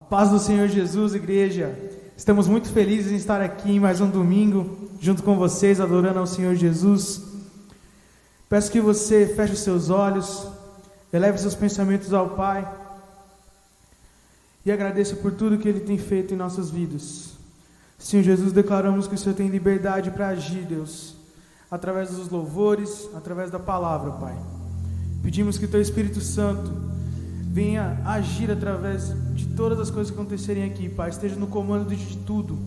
Paz do Senhor Jesus, igreja. Estamos muito felizes em estar aqui em mais um domingo, junto com vocês, adorando ao Senhor Jesus. Peço que você feche os seus olhos, eleve seus pensamentos ao Pai e agradeça por tudo que Ele tem feito em nossas vidas. Senhor Jesus, declaramos que o Senhor tem liberdade para agir, Deus, através dos louvores, através da palavra, Pai. Pedimos que Teu Espírito Santo venha agir através de todas as coisas que acontecerem aqui, Pai. Esteja no comando de tudo.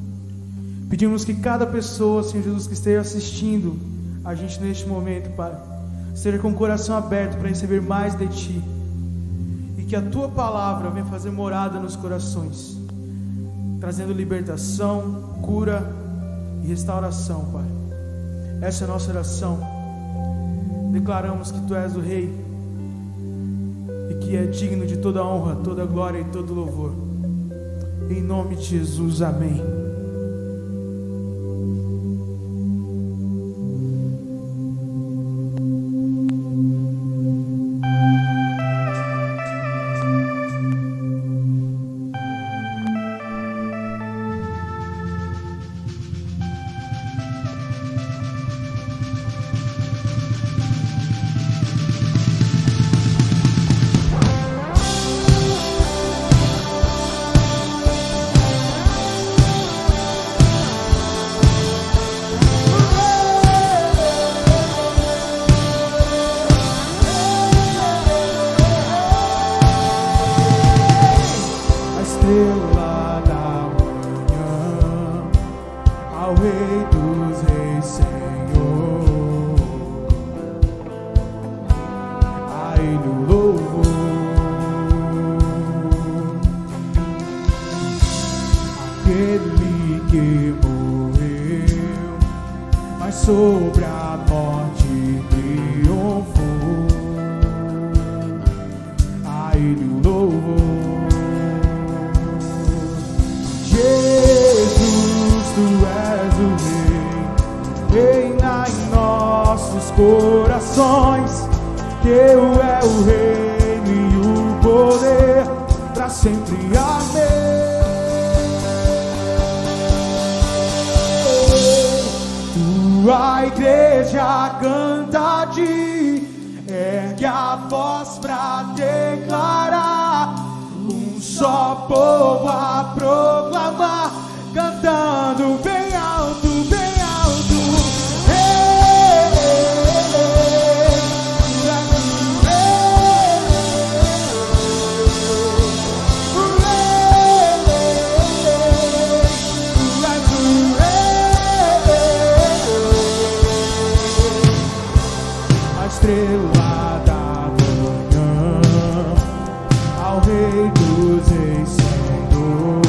Pedimos que cada pessoa, Senhor Jesus, que esteja assistindo a gente neste momento, Pai, esteja com o coração aberto para receber mais de Ti. E que a Tua palavra venha fazer morada nos corações, trazendo libertação, cura e restauração, Pai. Essa é a nossa oração. Declaramos que Tu és o Rei e que é digno de toda honra, toda glória e todo louvor. Em nome de Jesus, amém. Sobre a morte triunfou, a Ele o louvor. Jesus, Tu és o Rei, reina em nossos corações. Teu é o reino e o poder, pra sempre, amém. A igreja canta a Ti, ergue a voz pra declarar, um só povo a proclamar, cantando bem alto, bem alto. Estrela da manhã, ao Rei dos Reis, Senhor,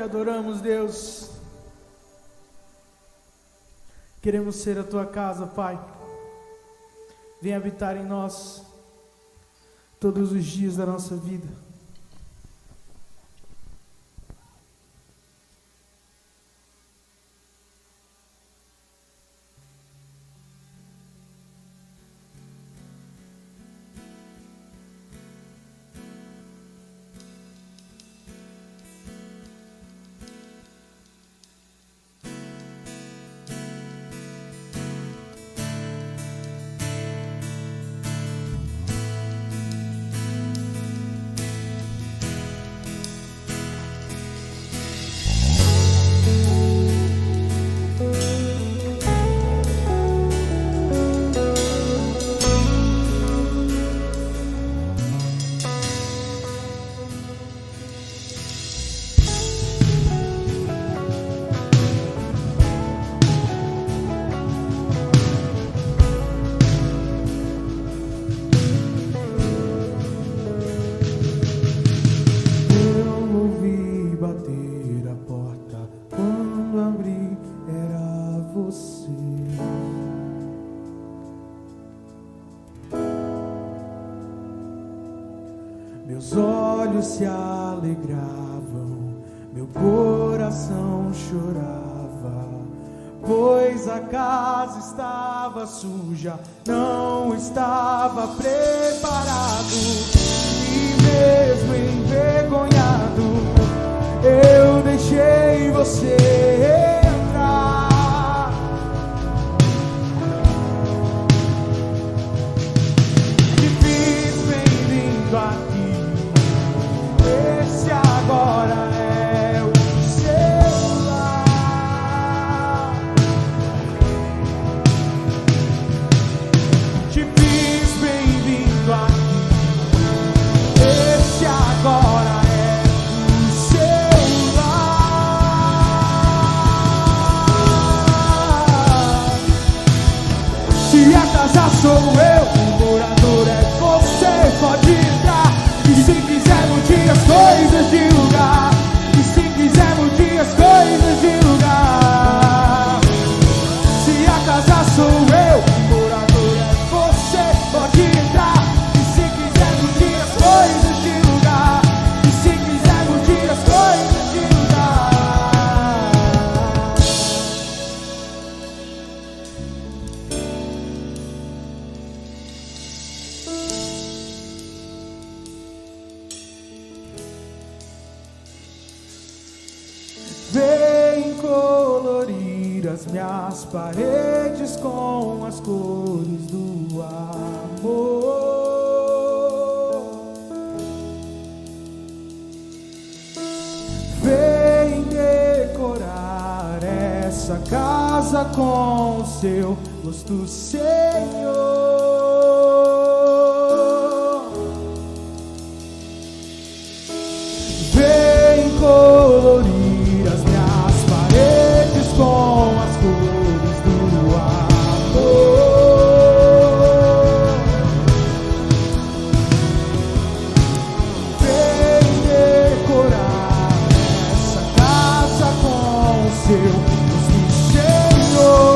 adoramos, Deus. Queremos ser a tua casa, Pai. Vem habitar em nós todos os dias da nossa vida. Meus olhos se alegravam, meu coração chorava, pois a casa estava suja, não estava preparado. E mesmo envergonhado, eu deixei você entrar. Te fiz bem-vindo aqui. Esse agora é o seu lar. Te fiz bem-vindo aqui. Esse agora é o seu lar. Se a casa sou eu, o morador é você, pode entrar. E se quiser mude as coisas de lugar. E se quiser mude as coisas de lugar. Se a casa sou eu, o morador é você, pode entrar. E se quiser mude as coisas de lugar. E se quiser mude as coisas de lugar. Vem colorir as minhas paredes com as cores do amor. Vem decorar essa casa com o seu rosto, Senhor. Vem colorir as minhas paredes com as cores do amor. Vem decorar essa casa com o seu rosto, Senhor.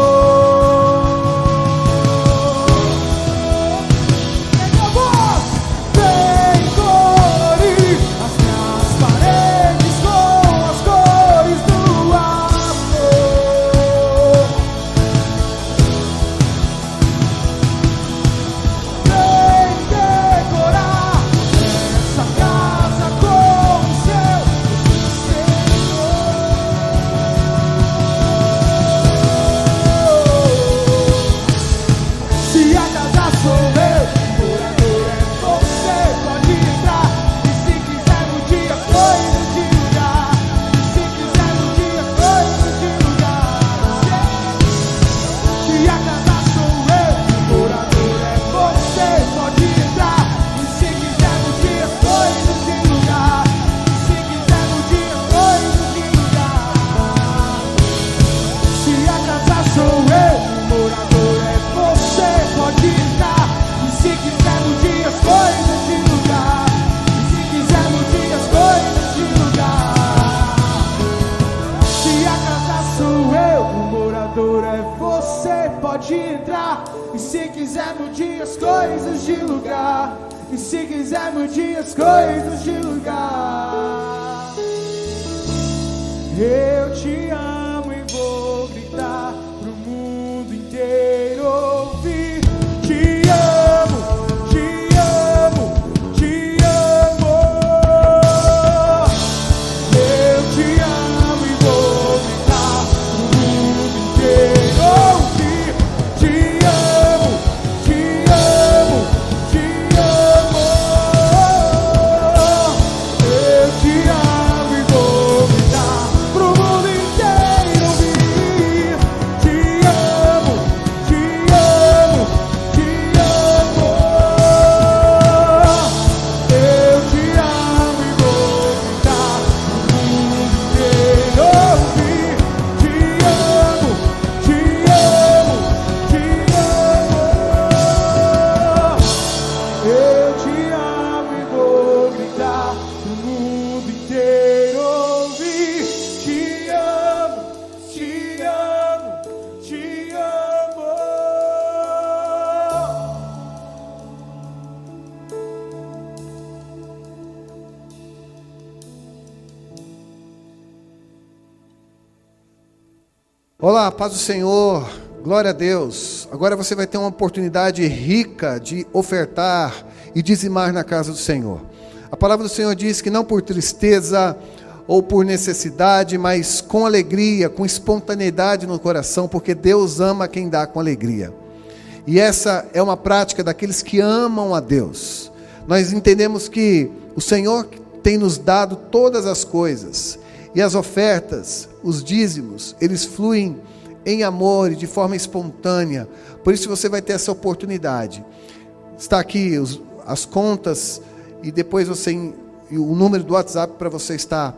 Pega a voz! Vem colorir as minhas paredes com as cores do amor. Vem decorar essa casa com o seu rosto, Senhor. adorador é você, pode entrar. E se quiser mude as coisas de lugar. E se quiser mude as coisas de lugar. Eu te amo e vou gritar pro mundo inteiro ouvir. Te amo, te amo, te amo. Eu te amo e vou gritar pro mundo inteiro ouvir. Te amo, te amo, te amo. Eu te amo e vou gritar pro mundo inteiro ouvir. Te amo, te amo, te amo. Eu te amo e vou gritar pro mundo inteiro ouvir. Te amo, te amo, te amo. Eu te amo e vou gritar pro mundo inteiro ouvir. Te amo, te amo, te amo. Olá, paz do Senhor, glória a Deus. Agora você vai ter uma oportunidade rica de ofertar e dizimar na casa do Senhor. A palavra do Senhor diz que não por tristeza ou por necessidade, mas com alegria, com espontaneidade no coração, porque Deus ama quem dá com alegria. E essa é uma prática daqueles que amam a Deus. Nós entendemos que o Senhor tem nos dado todas as coisas, e as ofertas, os dízimos, eles fluem em amor e de forma espontânea. Por isso você vai ter essa oportunidade. Está aqui as contas, e depois o número do WhatsApp para você estar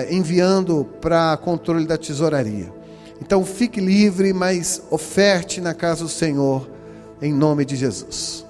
enviando para controle da tesouraria. Então fique livre, mas oferte na casa do Senhor, em nome de Jesus.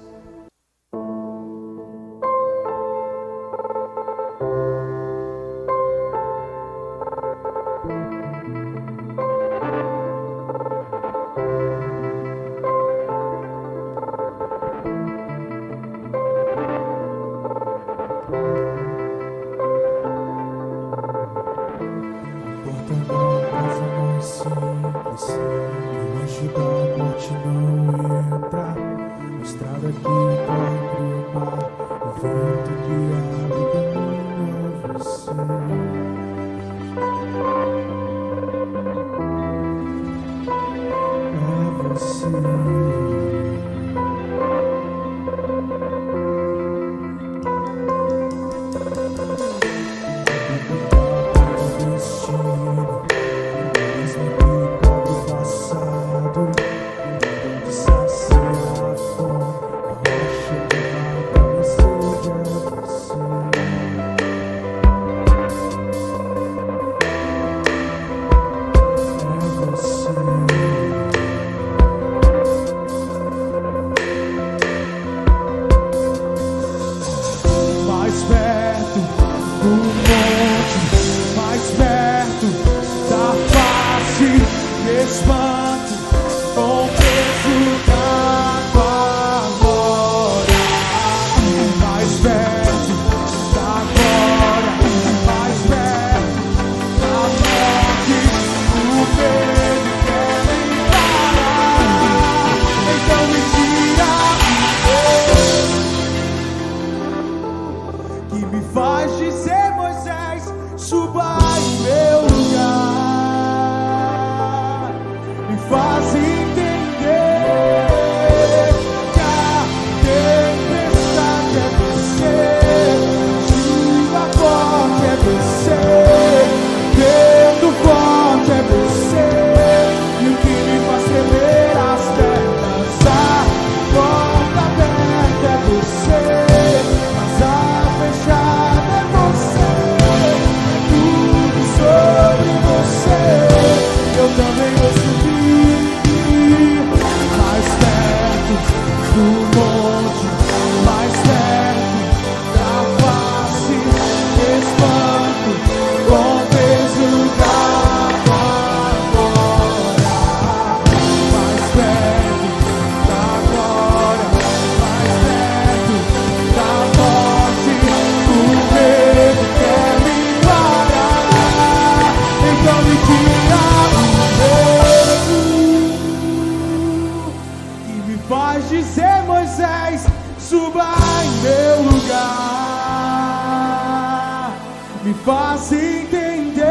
faz entender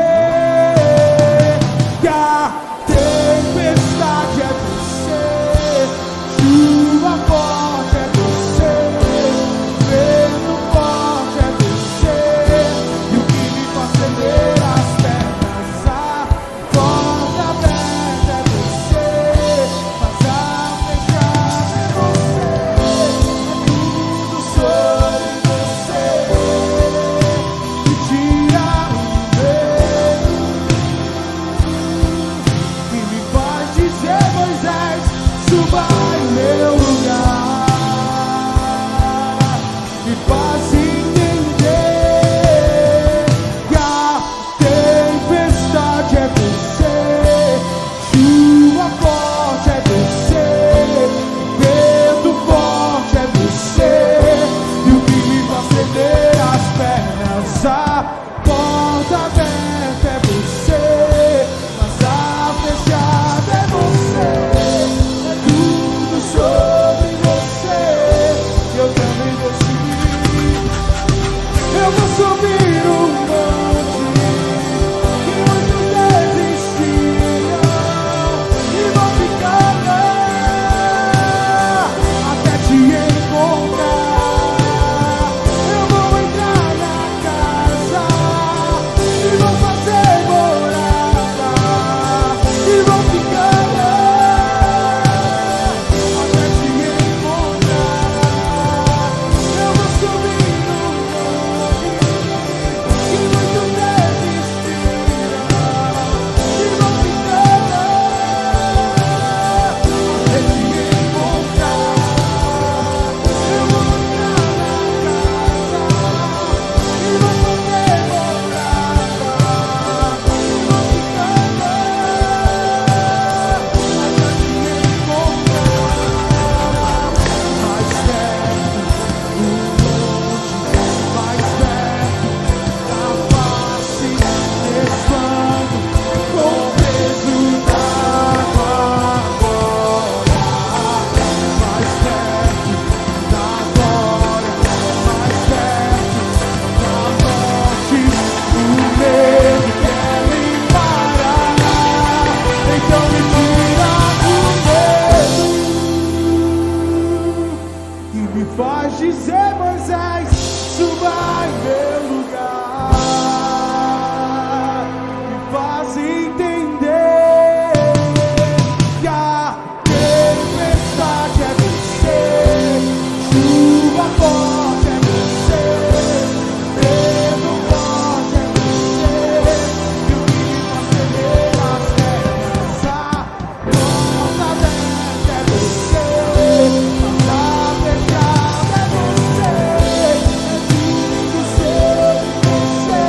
que a tempestade é você, chuva forte é você, vento forte é você, e o que me faz tremer as pernas, a porta aberta é você, mas a fechada é você, é tudo sobre você, que tira o medo, que me faz dizer, Moisés, suba em meu lugar, me faz entender que a tempestade é você, chuva forte é você, vento forte é você, e o que me faz tremer as pernas, a porta aberta é você, mas a fechada é você, é tudo sobre você, e eu também vou subir, eu vou subir um monte, que muitos desistiram, e vou ficar lá, até te encontrar, eu vou entrar na casa, e vou fazer morada, e vou ficar lá, até te encontrar, eu vou subir no monte, que muitos desistiram, e vou ficar lá, até te encontrar, eu vou entrar na casa, e vou fazer morada, e vou ficar lá, até te encontrar, mais perto do monte, mais perto da face, levando com o peso da glória, mais perto da glória, mais perto da morte, o medo quer me parar, então me tira do medo e me faz dizer, Moisés, suba em meu lugar, me faz entender que a tempestade é você, chuva forte é você, vento forte é você, e o que me faz tremer as pernas, a porta aberta é você, mas a fechada é você, é tudo sobre você.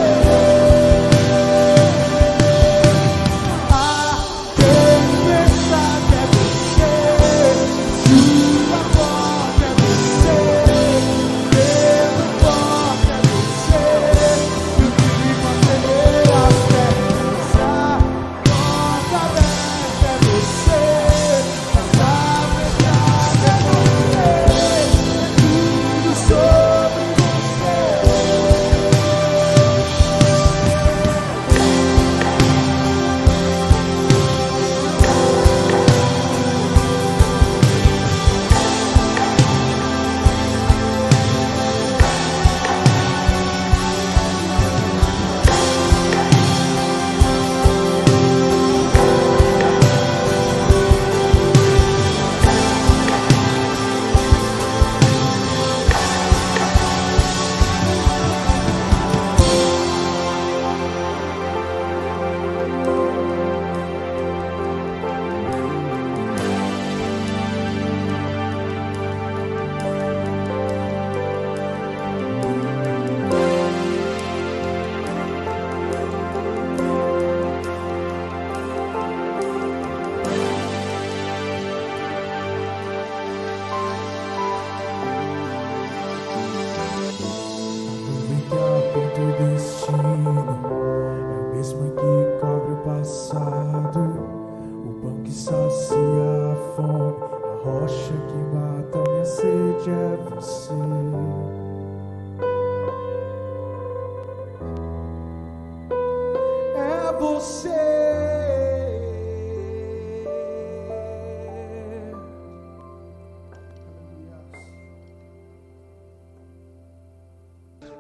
A tempestade é você, chuva forte é você, vento forte é você, e o que me faz tremer as pernas, a porta aberta é você, mas a fechada é você, é tudo sobre você. Nuvem que aponta o destino é a mesma que cobre o passado, o pão que sacia a fome, a rocha que mata a minha sede é você.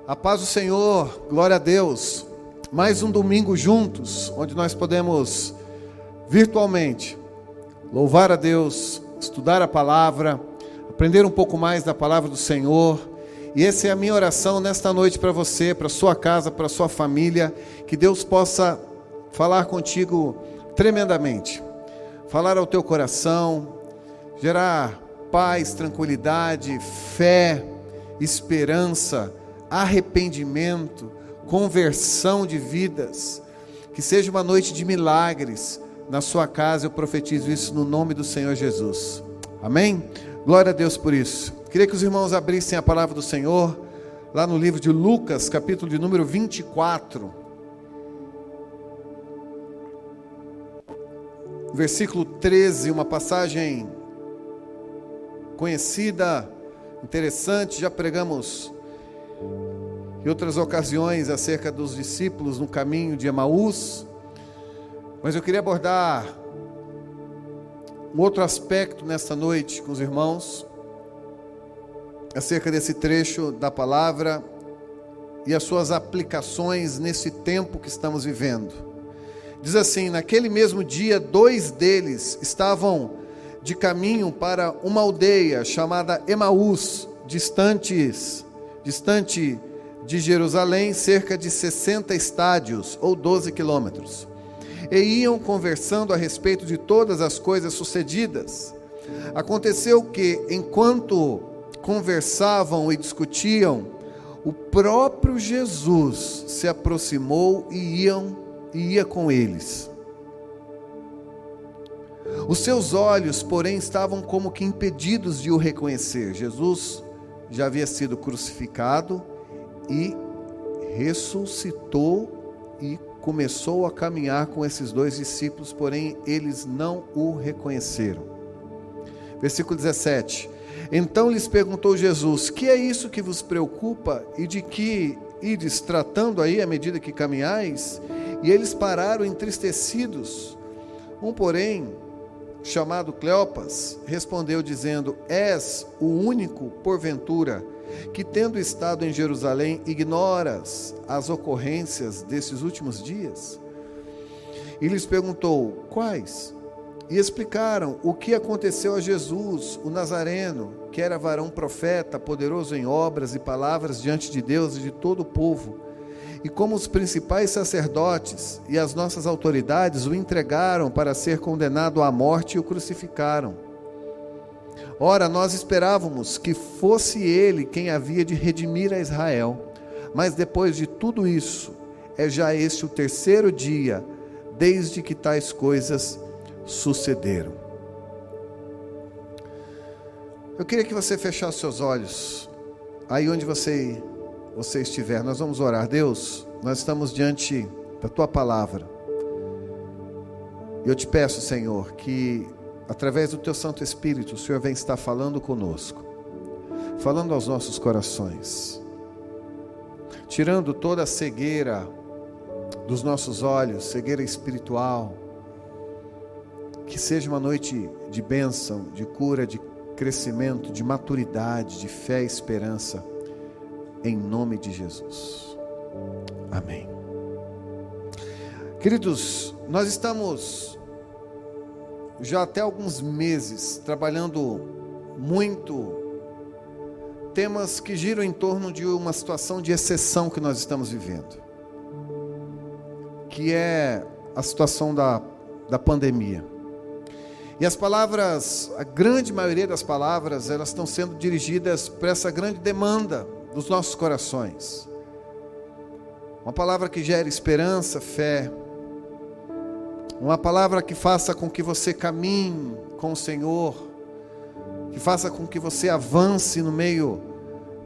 A paz do Senhor, glória a Deus. Mais um domingo juntos, onde nós podemos virtualmente louvar a Deus, estudar a palavra, aprender um pouco mais da palavra do Senhor. E essa é a minha oração nesta noite para você, para sua casa, para sua família, que Deus possa falar contigo tremendamente, falar ao teu coração, gerar paz, tranquilidade, fé, esperança, arrependimento, conversão de vidas. Que seja uma noite de milagres na sua casa. Eu profetizo isso no nome do Senhor Jesus. Amém? Glória a Deus por isso. Queria que os irmãos abrissem a palavra do Senhor lá no livro de Lucas, capítulo de número 24. Versículo 13, uma passagem conhecida, interessante. Já pregamos em outras ocasiões acerca dos discípulos no caminho de Emaús, mas eu queria abordar um outro aspecto nesta noite com os irmãos, acerca desse trecho da palavra e as suas aplicações nesse tempo que estamos vivendo. Diz assim: naquele mesmo dia, 2 deles estavam de caminho para uma aldeia chamada Emaús, distante de Jerusalém, cerca de 60 estádios, ou 12 quilômetros. E iam conversando a respeito de todas as coisas sucedidas. Aconteceu que, enquanto conversavam e discutiam, o próprio Jesus se aproximou e ia com eles. Os seus olhos, porém, estavam como que impedidos de o reconhecer. Jesus já havia sido crucificado e ressuscitou e começou a caminhar com esses 2 discípulos, porém eles não o reconheceram. Versículo 17: então lhes perguntou Jesus: que é isso que vos preocupa e de que ides tratando aí à medida que caminhais? E eles pararam entristecidos. Um, porém, chamado Cleopas, respondeu dizendo: és o único, porventura, que tendo estado em Jerusalém, ignoras as ocorrências desses últimos dias? E lhes perguntou: quais? E explicaram o que aconteceu a Jesus, o Nazareno, que era varão profeta, poderoso em obras e palavras diante de Deus e de todo o povo, e como os principais sacerdotes e as nossas autoridades o entregaram para ser condenado à morte e o crucificaram. Ora, nós esperávamos que fosse ele quem havia de redimir a Israel, mas depois de tudo isso, é já este o 3º dia, desde que tais coisas sucederam. Eu queria que você fechasse seus olhos, aí onde você estiver. Nós vamos orar. Deus, nós estamos diante da Tua palavra, e eu te peço, Senhor, que através do Teu Santo Espírito, o Senhor vem estar falando conosco, falando aos nossos corações, tirando toda a cegueira dos nossos olhos, cegueira espiritual. Que seja uma noite de bênção, de cura, de crescimento, de maturidade, de fé e esperança, em nome de Jesus. Amém. Queridos, nós estamos já até alguns meses trabalhando muito temas que giram em torno de uma situação de exceção que nós estamos vivendo, que é a situação da pandemia. E as palavras, a grande maioria das palavras, elas estão sendo dirigidas para essa grande demanda dos nossos corações. Uma palavra que gere esperança, fé. Uma palavra que faça com que você caminhe com o Senhor, que faça com que você avance no meio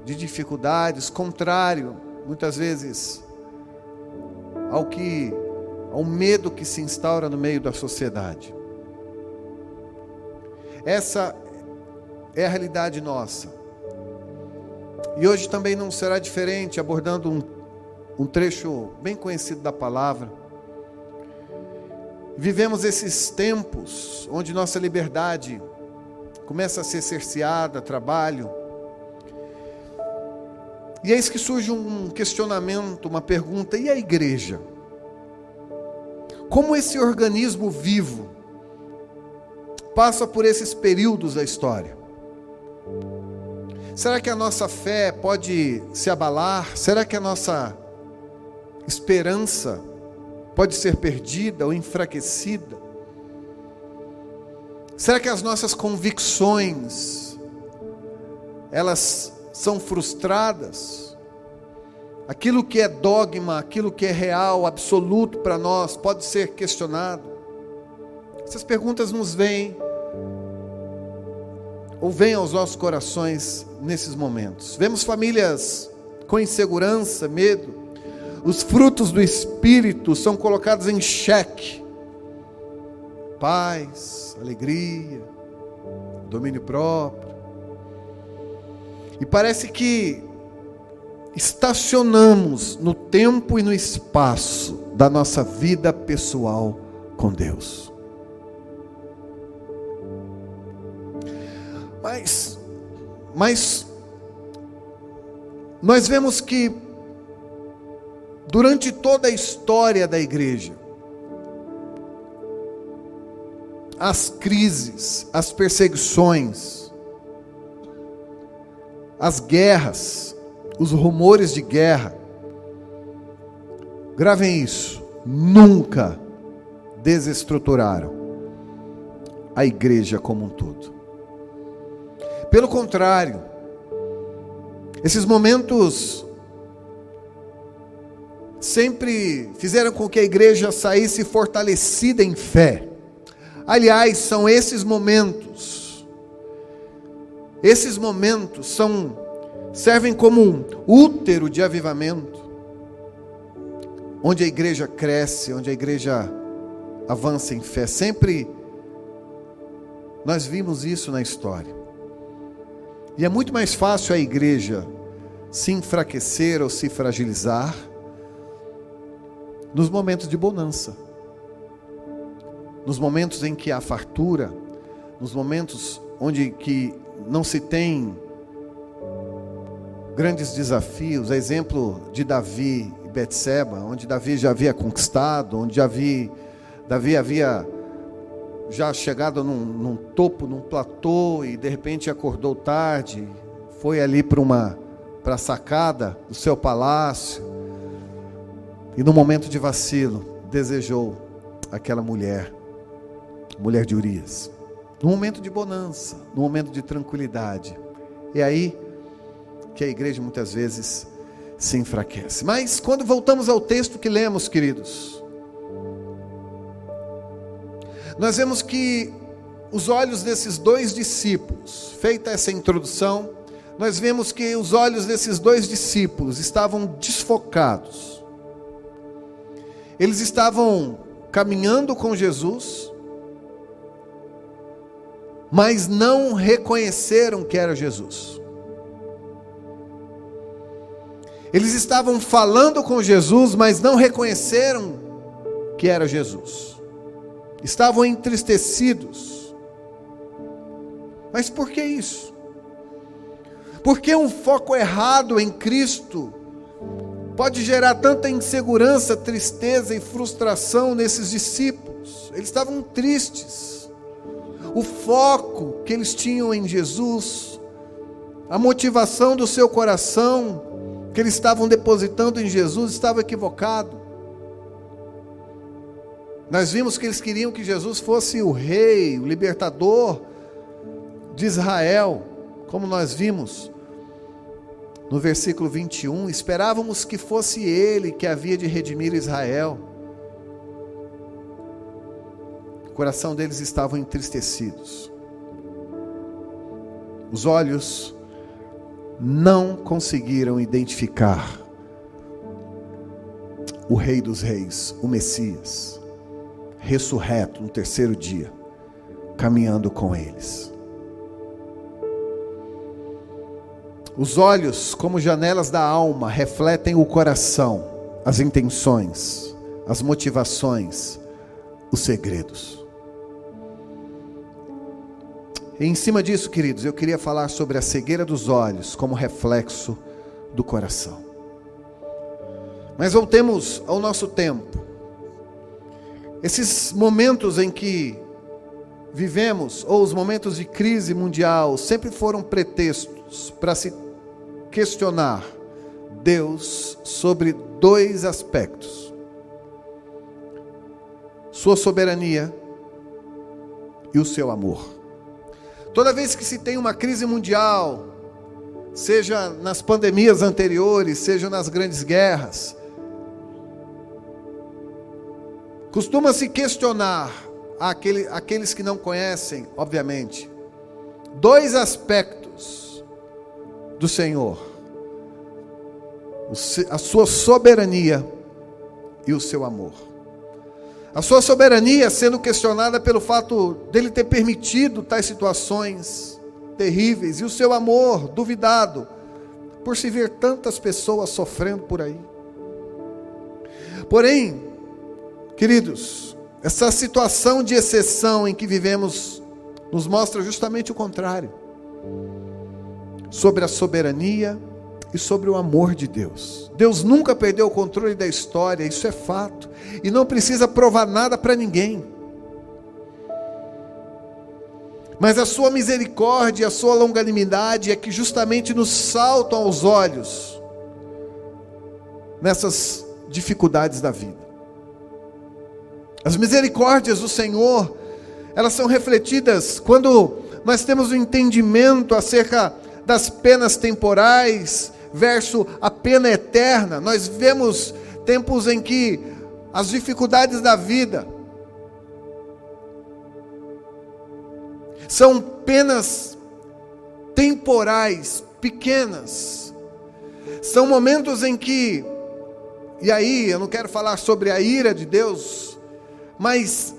de dificuldades, contrário, muitas vezes, ao medo que se instaura no meio da sociedade. Essa é a realidade nossa. E hoje também não será diferente, abordando um trecho bem conhecido da palavra. Vivemos esses tempos onde nossa liberdade começa a ser cerceada, trabalho. E eis que surge um questionamento, uma pergunta: e a igreja? Como esse organismo vivo passa por esses períodos da história? Será que a nossa fé pode se abalar? Será que a nossa esperança pode ser perdida ou enfraquecida? Será que as nossas convicções, elas são frustradas? Aquilo que é dogma, aquilo que é real, absoluto para nós, pode ser questionado? Essas perguntas nos vêm, ou vêm aos nossos corações nesses momentos. Vemos famílias com insegurança, medo. Os frutos do Espírito são colocados em xeque. Paz, alegria, domínio próprio. E parece que estacionamos no tempo e no espaço da nossa vida pessoal com Deus. Mas nós vemos que durante toda a história da igreja, as crises, as perseguições, as guerras, os rumores de guerra, gravem isso, nunca desestruturaram a igreja como um todo. Pelo contrário, esses momentos sempre fizeram com que a igreja saísse fortalecida em fé. Aliás, são esses momentos servem como um útero de avivamento, onde a igreja cresce, onde a igreja avança em fé. Sempre nós vimos isso na história. E é muito mais fácil a igreja se enfraquecer ou se fragilizar nos momentos de bonança, nos momentos em que há fartura, nos momentos onde que não se tem grandes desafios. Exemplo de Davi e Betseba, onde Davi já havia conquistado, onde Davi havia já chegado num topo, num platô, e de repente acordou tarde, foi ali para a sacada do seu palácio, e no momento de vacilo, desejou aquela mulher de Urias. No momento de bonança, no momento de tranquilidade. É aí que a igreja muitas vezes se enfraquece. Mas quando voltamos ao texto que lemos, queridos, nós vemos que os olhos desses dois discípulos, feita essa introdução, nós vemos que os olhos desses dois discípulos estavam desfocados. Eles estavam caminhando com Jesus, mas não reconheceram que era Jesus. Eles estavam falando com Jesus, mas não reconheceram que era Jesus. Estavam entristecidos. Mas por que isso? Porque um foco errado em Cristo pode gerar tanta insegurança, tristeza e frustração nesses discípulos. Eles estavam tristes. O foco que eles tinham em Jesus, a motivação do seu coração que eles estavam depositando em Jesus estava equivocado. Nós vimos que eles queriam que Jesus fosse o rei, o libertador de Israel, como nós vimos no versículo 21, esperávamos que fosse ele que havia de redimir Israel. O coração deles estavam entristecidos. Os olhos não conseguiram identificar o Rei dos Reis, o Messias, ressurreto no terceiro dia, caminhando com eles. Os olhos, como janelas da alma, refletem o coração, as intenções, as motivações, os segredos. E em cima disso, queridos, eu queria falar sobre a cegueira dos olhos como reflexo do coração. Mas voltemos ao nosso tempo. Esses momentos em que vivemos, ou os momentos de crise mundial, sempre foram pretextos para se questionar Deus sobre dois aspectos: sua soberania e o seu amor. Toda vez que se tem uma crise mundial, seja nas pandemias anteriores, seja nas grandes guerras, costuma-se questionar aqueles que não conhecem, obviamente, dois aspectos do Senhor: a sua soberania e o seu amor. A sua soberania sendo questionada pelo fato dele ter permitido tais situações terríveis, e o seu amor duvidado por se ver tantas pessoas sofrendo por aí. Porém, queridos, essa situação de exceção em que vivemos nos mostra justamente o contrário, sobre a soberania e sobre o amor de Deus. Deus nunca perdeu o controle da história, isso é fato, e não precisa provar nada para ninguém. Mas a sua misericórdia e a sua longanimidade é que justamente nos saltam aos olhos nessas dificuldades da vida. As misericórdias do Senhor, elas são refletidas quando nós temos o entendimento acerca das penas temporais versus a pena eterna. Nós vivemos tempos em que as dificuldades da vida são penas temporais, pequenas. São momentos em que, e aí eu não quero falar sobre a ira de Deus, mas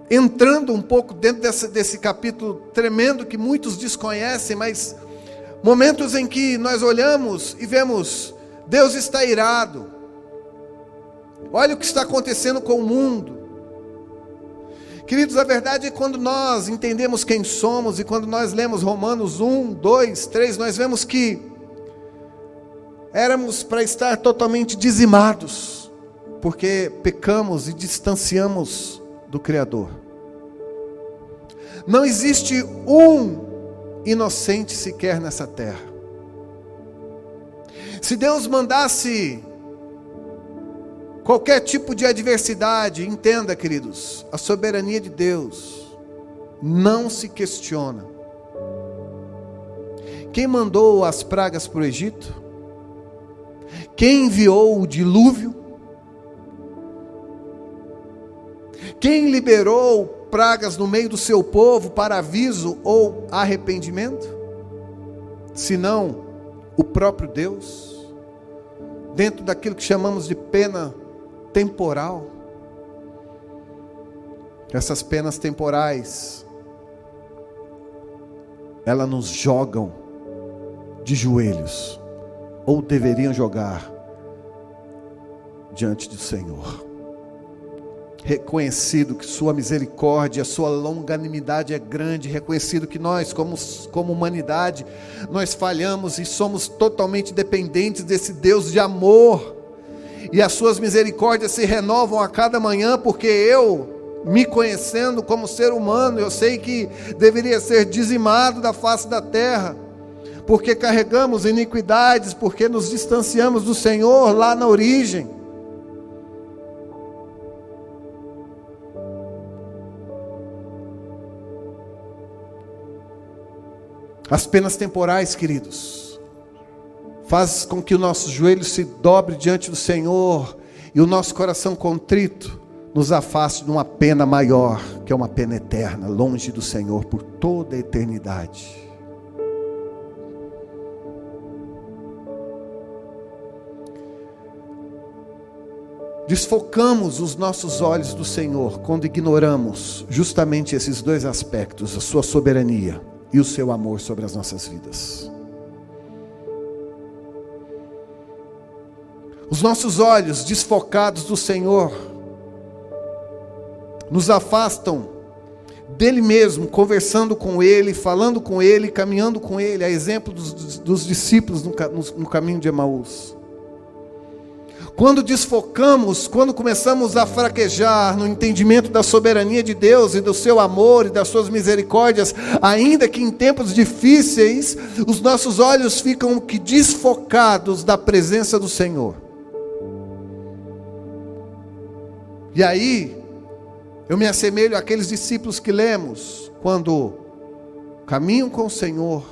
entrando um pouco dentro desse capítulo tremendo que muitos desconhecem, mas momentos em que nós olhamos e vemos, Deus está irado. Olha o que está acontecendo com o mundo. Queridos, a verdade é que quando nós entendemos quem somos e quando nós lemos Romanos 1, 2, 3, nós vemos que éramos para estar totalmente dizimados, porque pecamos e distanciamos do Criador. Não existe um inocente sequer nessa terra. Se Deus mandasse qualquer tipo de adversidade, entenda, queridos, a soberania de Deus não se questiona. Quem mandou as pragas para o Egito? Quem enviou o dilúvio? Quem liberou pragas no meio do seu povo para aviso ou arrependimento? Senão o próprio Deus, dentro daquilo que chamamos de pena temporal. Essas penas temporais, elas nos jogam de joelhos, ou deveriam jogar diante do Senhor, reconhecido que sua misericórdia, sua longanimidade é grande, reconhecido que nós como humanidade, nós falhamos e somos totalmente dependentes desse Deus de amor, e as suas misericórdias se renovam a cada manhã, porque eu, me conhecendo como ser humano, eu sei que deveria ser dizimado da face da terra, porque carregamos iniquidades, porque nos distanciamos do Senhor lá na origem. As penas temporais, queridos, faz com que o nosso joelho se dobre diante do Senhor e o nosso coração contrito nos afaste de uma pena maior, que é uma pena eterna, longe do Senhor por toda a eternidade. Desfocamos os nossos olhos do Senhor quando ignoramos justamente esses dois aspectos, a sua soberania e o seu amor sobre as nossas vidas. Os nossos olhos desfocados do Senhor nos afastam dele mesmo, conversando com ele, falando com ele, caminhando com ele, a exemplo dos discípulos no caminho de Emaús. Quando desfocamos, quando começamos a fraquejar no entendimento da soberania de Deus e do seu amor e das suas misericórdias, ainda que em tempos difíceis, os nossos olhos ficam desfocados da presença do Senhor. E aí, eu me assemelho àqueles discípulos que lemos, quando caminham com o Senhor,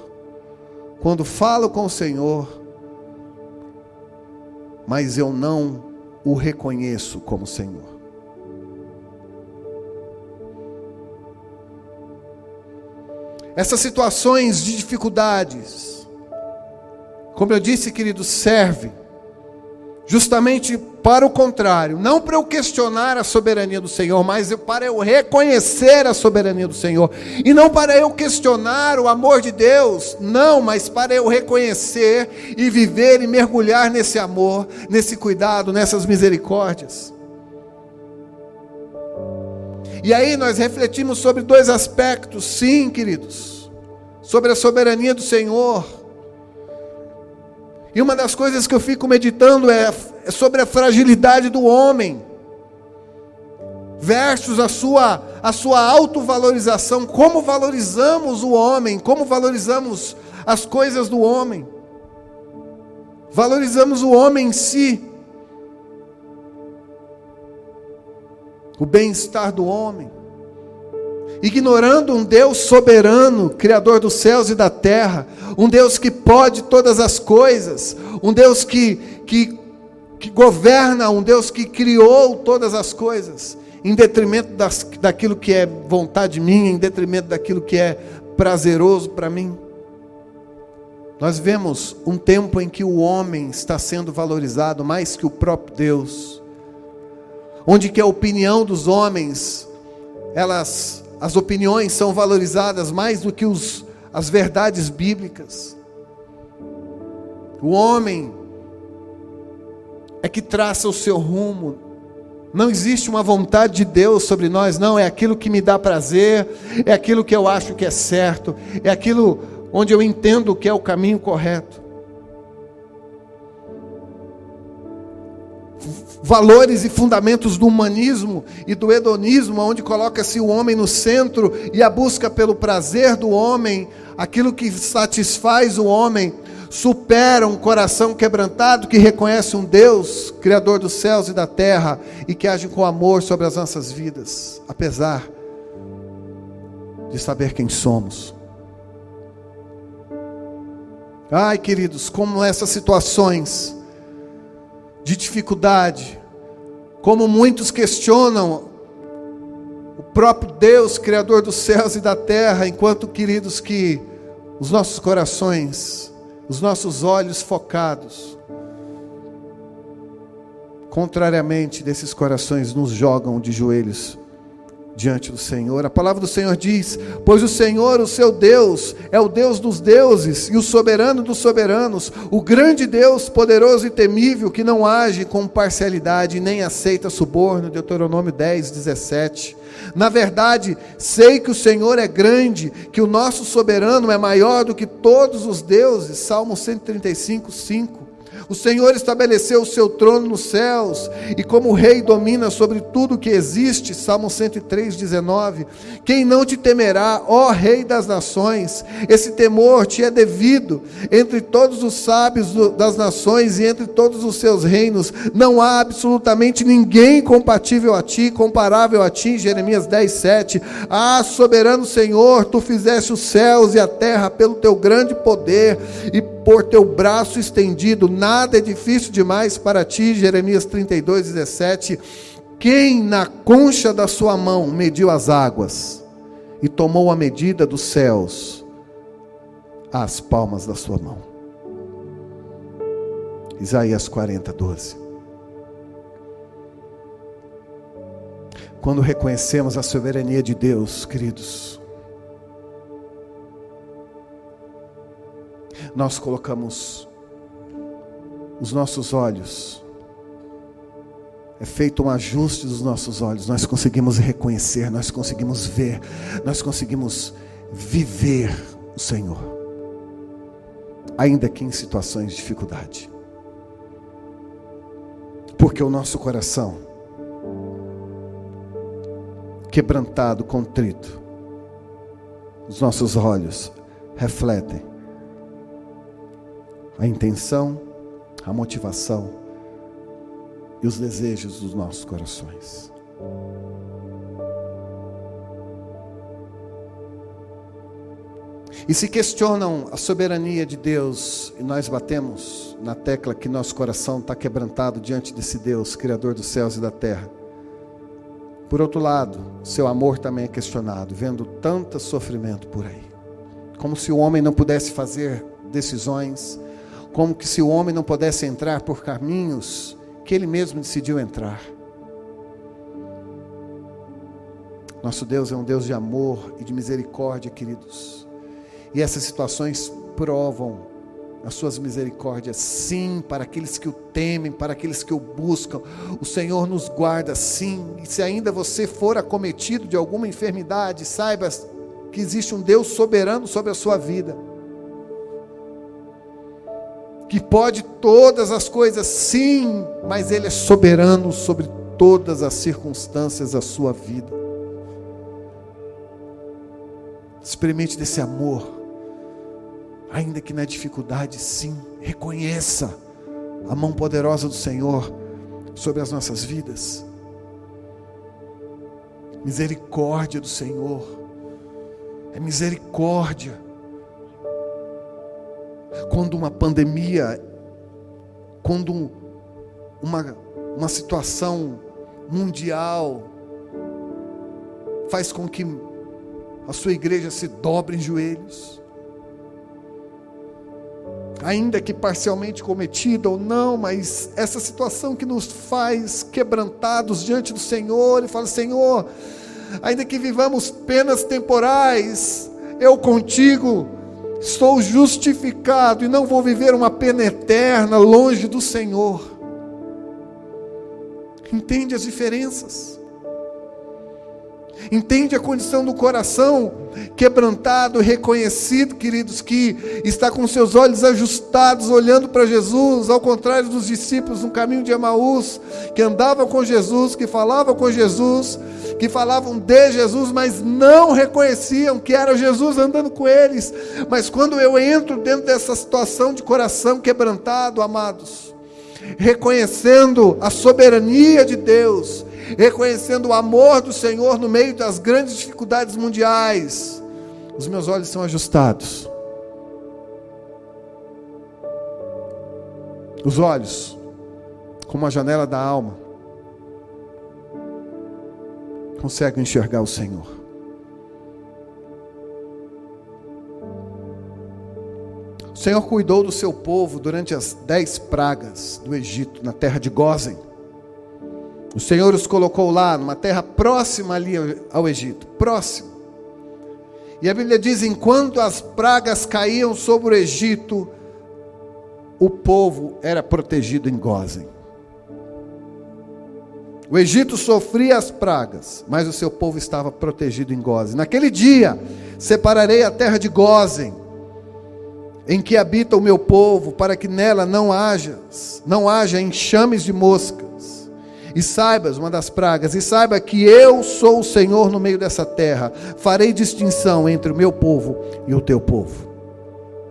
quando falam com o Senhor, mas eu não o reconheço como Senhor. Essas situações de dificuldades, como eu disse, querido, serve justamente para o contrário, não para eu questionar a soberania do Senhor, mas para eu reconhecer a soberania do Senhor, e não para eu questionar o amor de Deus, não, mas para eu reconhecer e viver e mergulhar nesse amor, nesse cuidado, nessas misericórdias. E aí nós refletimos sobre dois aspectos, sim, queridos, sobre a soberania do Senhor. E uma das coisas que eu fico meditando é sobre a fragilidade do homem versus a sua autovalorização. Como valorizamos o homem? Como valorizamos as coisas do homem? Valorizamos o homem em si, o bem-estar do homem, ignorando um Deus soberano, Criador dos céus e da terra, um Deus que pode todas as coisas, um Deus que governa, um Deus que criou todas as coisas, em detrimento daquilo que é vontade minha, em detrimento daquilo que é prazeroso para mim. Nós vemos um tempo em que o homem está sendo valorizado mais que o próprio Deus, onde que a opinião dos homens, as opiniões são valorizadas mais do que as verdades bíblicas. O homem é que traça o seu rumo. Não existe uma vontade de Deus sobre nós, não. É aquilo que me dá prazer, é aquilo que eu acho que é certo, é aquilo onde eu entendo que é o caminho correto. Valores e fundamentos do humanismo e do hedonismo, onde coloca-se o homem no centro e a busca pelo prazer do homem, aquilo que satisfaz o homem, supera um coração quebrantado que reconhece um Deus, Criador dos céus e da terra, e que age com amor sobre as nossas vidas, apesar de saber quem somos. Ai, queridos, como essas situações de dificuldade, como muitos questionam o próprio Deus, Criador dos céus e da terra, enquanto, queridos, que os nossos corações, os nossos olhos focados, contrariamente desses corações, nos jogam de joelhos diante do Senhor. A palavra do Senhor diz: pois o Senhor, o seu Deus, é o Deus dos deuses e o soberano dos soberanos, o grande Deus, poderoso e temível, que não age com parcialidade nem aceita suborno. Deuteronômio 10, 17. Na verdade, sei que o Senhor é grande, que o nosso soberano é maior do que todos os deuses. Salmo 135, 5. O Senhor estabeleceu o seu trono nos céus, e como rei domina sobre tudo que existe. Salmo 103, 19. Quem não te temerá, ó Rei das nações? Esse temor te é devido. Entre todos os sábios das nações e entre todos os seus reinos, não há absolutamente ninguém compatível a ti, comparável a ti. Jeremias 10, 7. Ah, soberano Senhor, tu fizeste os céus e a terra pelo teu grande poder e por teu braço estendido, nada é difícil demais para ti. Jeremias 32, 17. Quem na concha da sua mão mediu as águas e tomou a medida dos céus às palmas da sua mão? Isaías 40, 12. Quando reconhecemos a soberania de Deus, queridos, nós colocamos os nossos olhos é feito um ajuste dos nossos olhos, nós conseguimos reconhecer, nós conseguimos ver, nós conseguimos viver o Senhor, ainda que em situações de dificuldade. Porque o nosso coração, quebrantado, contrito, os nossos olhos refletem a intenção, a motivação e os desejos dos nossos corações. E se questionam a soberania de Deus, e nós batemos na tecla que nosso coração está quebrantado diante desse Deus, Criador dos céus e da terra. Por outro lado, seu amor também é questionado, vendo tanto sofrimento por aí. Como se o homem não pudesse fazer decisões, como que se o homem não pudesse entrar por caminhos que ele mesmo decidiu entrar. Nosso Deus é um Deus de amor e de misericórdia, queridos. E essas situações provam as suas misericórdias, sim, para aqueles que o temem, para aqueles que o buscam. O Senhor nos guarda, sim. E se ainda você for acometido de alguma enfermidade, saiba que existe um Deus soberano sobre a sua vida, que pode todas as coisas, sim, mas Ele é soberano sobre todas as circunstâncias da sua vida. Experimente desse amor, ainda que na dificuldade, sim, reconheça a mão poderosa do Senhor sobre as nossas vidas. Misericórdia do Senhor, é misericórdia. Quando uma pandemia, quando uma situação mundial faz com que a sua igreja se dobre em joelhos, ainda que parcialmente cometida ou não, mas essa situação que nos faz quebrantados diante do Senhor, e fala: Senhor, ainda que vivamos penas temporais, eu contigo estou justificado e não vou viver uma pena eterna longe do Senhor. Entende as diferenças? Entende a condição do coração quebrantado, reconhecido, queridos, que está com seus olhos ajustados, olhando para Jesus, ao contrário dos discípulos no caminho de Emaús, que andavam com Jesus, que falavam com Jesus, que falavam de Jesus, mas não reconheciam que era Jesus andando com eles. Mas quando eu entro dentro dessa situação de coração quebrantado, amados, reconhecendo a soberania de Deus, reconhecendo o amor do Senhor no meio das grandes dificuldades mundiais, os meus olhos são ajustados. Os olhos, como a janela da alma, conseguem enxergar o Senhor. O Senhor cuidou do seu povo durante as 10 pragas do Egito, na terra de Gósen. O Senhor os colocou lá, numa terra próxima ali ao Egito, próximo. E a Bíblia diz: enquanto as pragas caíam sobre o Egito, o povo era protegido em Gósen. O Egito sofria as pragas, mas o seu povo estava protegido em Gósen. Naquele dia, separarei a terra de Gósen, em que habita o meu povo, para que nela não haja enxames de moscas. E saibas, uma das pragas, e saiba que eu sou o Senhor no meio dessa terra. Farei distinção entre o meu povo e o teu povo.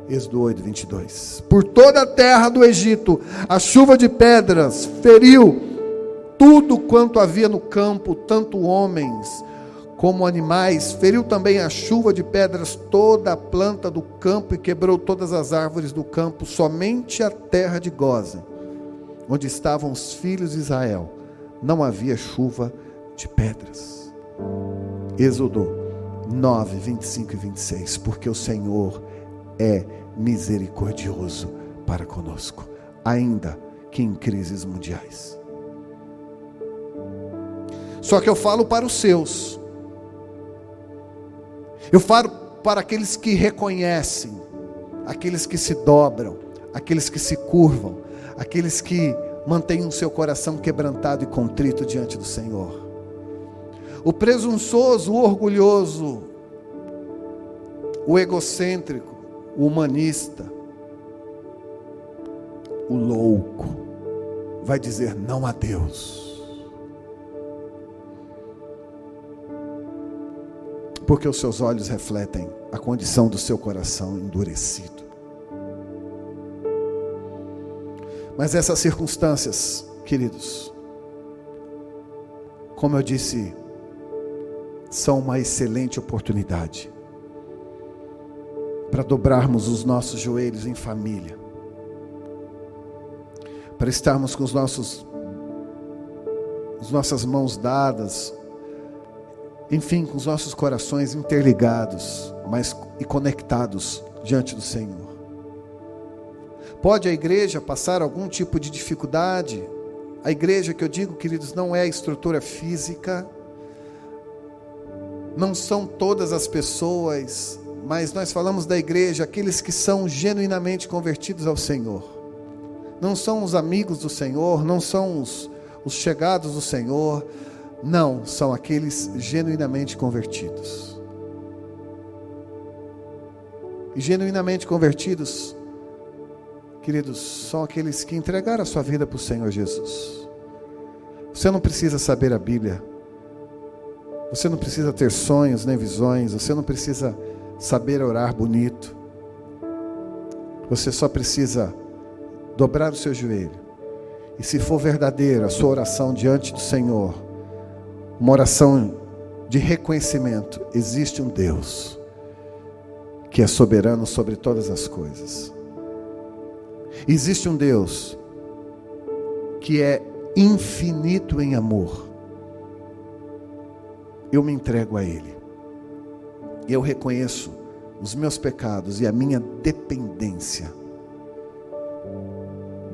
Êxodo 8, 22. Por toda a terra do Egito, a chuva de pedras feriu tudo quanto havia no campo, tanto homens como animais. Feriu também a chuva de pedras toda a planta do campo e quebrou todas as árvores do campo. Somente a terra de Gósen, onde estavam os filhos de Israel, não havia chuva de pedras. Êxodo 9, 25 e 26. Porque o Senhor é misericordioso para conosco, ainda que em crises mundiais. Só que eu falo para os seus, eu falo para aqueles que reconhecem, aqueles que se dobram, aqueles que se curvam, aqueles que mantenha o seu coração quebrantado e contrito diante do Senhor. O presunçoso, o orgulhoso, o egocêntrico, o humanista, o louco, vai dizer não a Deus. Porque os seus olhos refletem a condição do seu coração endurecido. Mas essas circunstâncias, queridos, como eu disse, são uma excelente oportunidade para dobrarmos os nossos joelhos em família, para estarmos com as nossas mãos dadas, enfim, com os nossos corações interligados, e conectados diante do Senhor. Pode a igreja passar algum tipo de dificuldade? A igreja, que eu digo, queridos, não é a estrutura física, não são todas as pessoas, mas nós falamos da igreja, aqueles que são genuinamente convertidos ao Senhor. Não são os amigos do Senhor, não são os chegados do Senhor, não, são aqueles genuinamente convertidos. E genuinamente convertidos, queridos, são aqueles que entregaram a sua vida para o Senhor Jesus. Você não precisa saber a Bíblia, você não precisa ter sonhos nem visões, você não precisa saber orar bonito, você só precisa dobrar o seu joelho, e se for verdadeira a sua oração diante do Senhor, uma oração de reconhecimento, existe um Deus que é soberano sobre todas as coisas. Existe um Deus que é infinito em amor. Eu me entrego a Ele. Eu reconheço os meus pecados e a minha dependência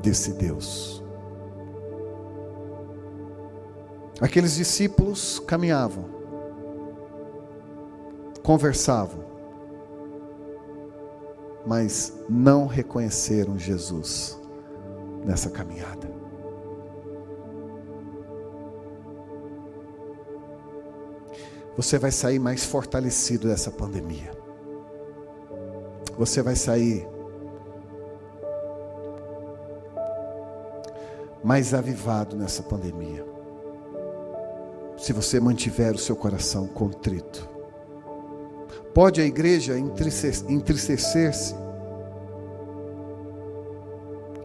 desse Deus. Aqueles discípulos caminhavam, conversavam, mas não reconheceram Jesus nessa caminhada. Você vai sair mais fortalecido dessa pandemia. Você vai sair mais avivado nessa pandemia, se você mantiver o seu coração contrito. Pode a igreja entristecer-se?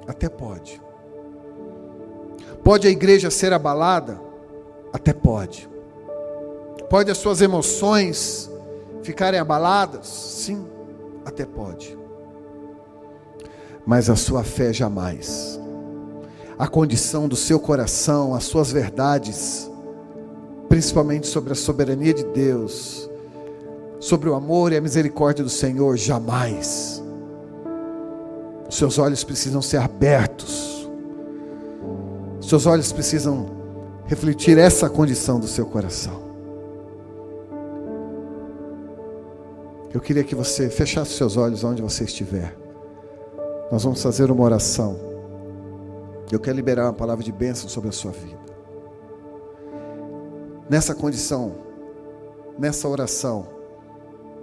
Até pode. Pode a igreja ser abalada? Até pode. Pode as suas emoções ficarem abaladas? Sim, até pode. Mas a sua fé jamais. A condição do seu coração, as suas verdades, principalmente sobre a soberania de Deus, sobre o amor e a misericórdia do Senhor, jamais. Os seus olhos precisam ser abertos. Os seus olhos precisam refletir essa condição do seu coração. Eu queria que você fechasse seus olhos onde você estiver. Nós vamos fazer uma oração. Eu quero liberar uma palavra de bênção sobre a sua vida. Nessa condição, nessa oração,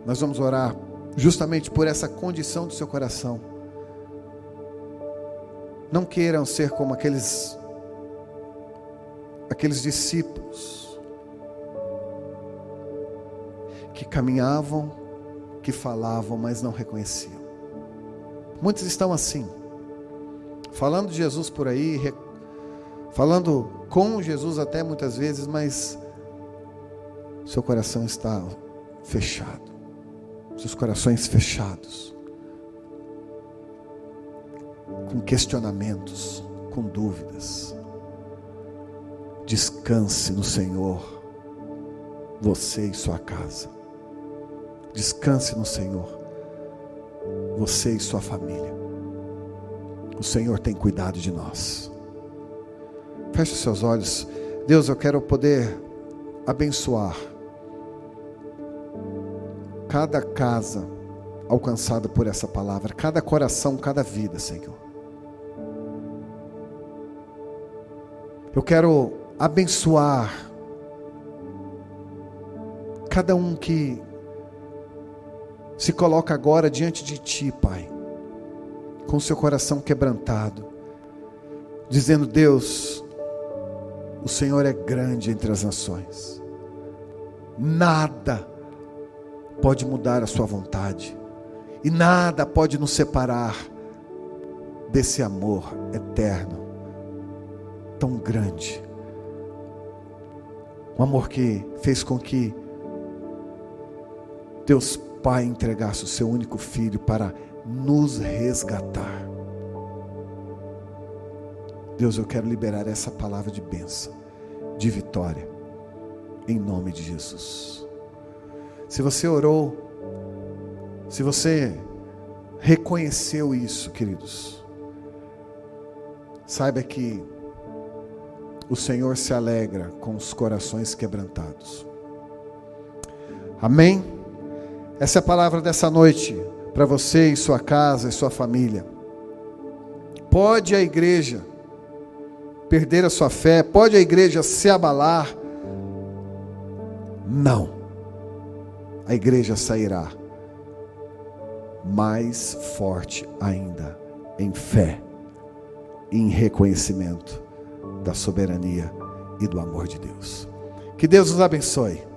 nós vamos orar justamente por essa condição do seu coração. Não queiram ser como aqueles discípulos que caminhavam, que falavam, mas não reconheciam. Muitos estão assim, falando de Jesus por aí, falando com Jesus até muitas vezes, mas seu coração está fechado, seus corações fechados, com questionamentos, com dúvidas. Descanse no Senhor, você e sua casa. Descanse no Senhor, você e sua família. O Senhor tem cuidado de nós. Feche os seus olhos. Deus, eu quero poder abençoar cada casa alcançada por essa palavra, cada coração, cada vida, Senhor. Eu quero abençoar cada um que se coloca agora diante de Ti, Pai, com seu coração quebrantado, dizendo: Deus, o Senhor é grande entre as nações, nada pode mudar a sua vontade, e nada pode nos separar desse amor eterno, tão grande, um amor que fez com que Deus Pai entregasse o seu único Filho para nos resgatar. Deus, eu quero liberar essa palavra de bênção, de vitória, em nome de Jesus. Se você orou, se você reconheceu isso, queridos, saiba que o Senhor se alegra com os corações quebrantados. Amém? Essa é a palavra dessa noite para você e sua casa e sua família. Pode a igreja perder a sua fé? Pode a igreja se abalar? Não. A igreja sairá mais forte ainda em fé, em reconhecimento da soberania e do amor de Deus. Que Deus nos abençoe.